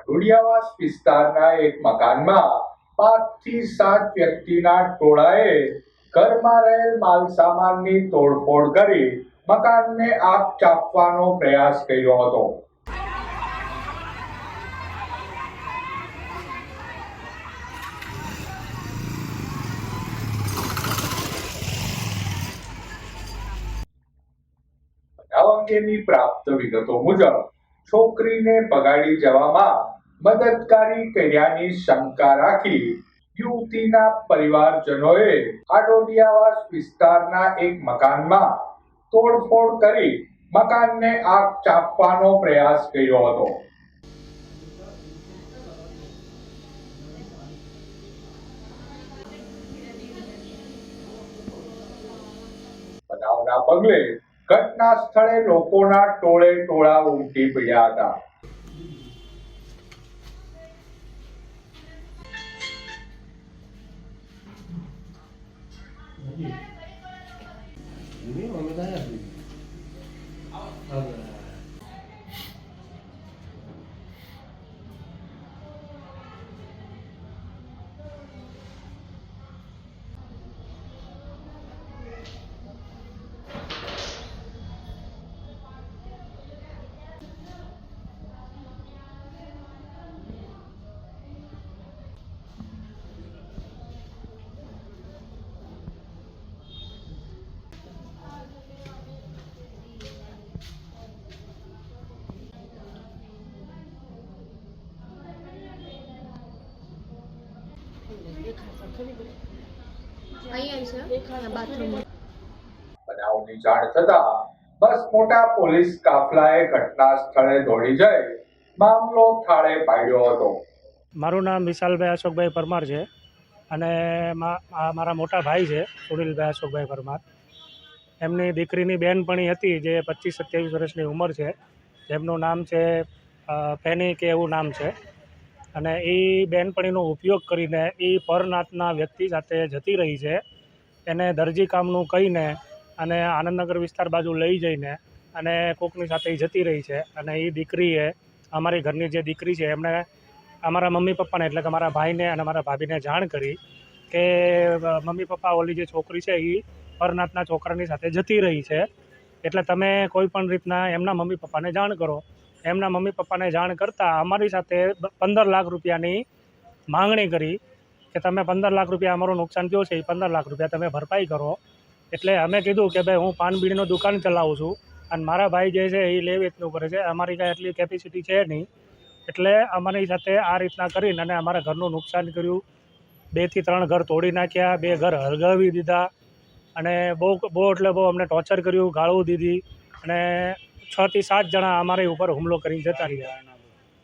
રૂડિયાવાસ વિસ્તારના એક મકાનમાં 5 થી 7 વ્યક્તિના ટોળાએ ઘરમાં રહેલ માલસામાનની તોડફોડ કરી મકાનને આગ ચાંપવાનો પ્રયાસ કર્યો હતો. બનાવ અંગેની પ્રાપ્ત વિગતો મુજબ છોકરીને ભગાડી જવામાં મદદગારી કર્યાની શંકા રાખી યુવતીના પરિવારજનોએ આડોડિયાવાસ વિસ્તારના એક મકાનમાં તોડફોડ કરી મકાનને આગ ચાંપવાનો પ્રયાસ કર્યો હતો. બનાવના પગલે ઘટના સ્થળે લોકોના ટોળે ટોળા ઉમટી પડ્યા હતા. બનાવની જાણ થતા બસ મોટા પોલીસ કાફલાએ ઘટના સ્થળે દોડી જઈ મામલો થાળે પાડ્યો હતો. મારું નામ વિશાલભાઈ અશોકભાઈ પરમાર છે અને મારા મોટા ભાઈ છે સુનિલભાઈ અશોકભાઈ પરમાર. એમની દીકરીની બેનપણી હતી જે 25-27 વર્ષની ઉંમર છે, જેમનું નામ છે પેની કે એવું નામ છે, અને એ બેનપણીનો ઉપયોગ કરીને એ પરનાતના વ્યક્તિ સાથે જતી રહી છે. એને દરજી કામનું કહીને અને આનંદનગર વિસ્તાર બાજુ લઈ જઈને અને કોકની સાથે જતી રહી છે. અને એ દીકરીએ અમારી ઘરની જે દીકરી છે એમણે અમારા મમ્મી પપ્પાને એટલે કે મારા ભાઈને અને મારા ભાભીને જાણ કરી કે મમ્મી પપ્પા ઓલી જે છોકરી છે એ પરનાતના છોકરાની સાથે જતી રહી છે, એટલે તમે કોઈ પણ રીતના એમના મમ્મી પપ્પાને જાણ કરો. એમના મમ્મી પપ્પાને જાણ કરતાં અમારી સાથે 15 લાખ રૂપિયાની માંગણી કરી કે તમે 15 લાખ રૂપિયા અમારું નુકસાન થયું છે એ 15 લાખ રૂપિયા તમે ભરપાઈ કરો. એટલે અમે કીધું કે ભાઈ હું પાન બીડીનો દુકાન ચલાવું છું અને મારા ભાઈ જે છે એ લે વેચનું કરે છે, અમારી કાંઈ એટલી કેપેસિટી છે નહીં, એટલે અમારી સાથે આ રીતના કરીને અને અમારા ઘરનું નુકસાન કર્યું. 2 થી 3 ઘર તોડી નાખ્યા, 2 ઘર હળગાવી દીધા અને બહુ એટલે બહુ અમને ટોર્ચર કર્યું, ગાળું દીધી અને 6 થી 7 જણા અમારી ઉપર હુમલો કરીને જતા રહ્યા.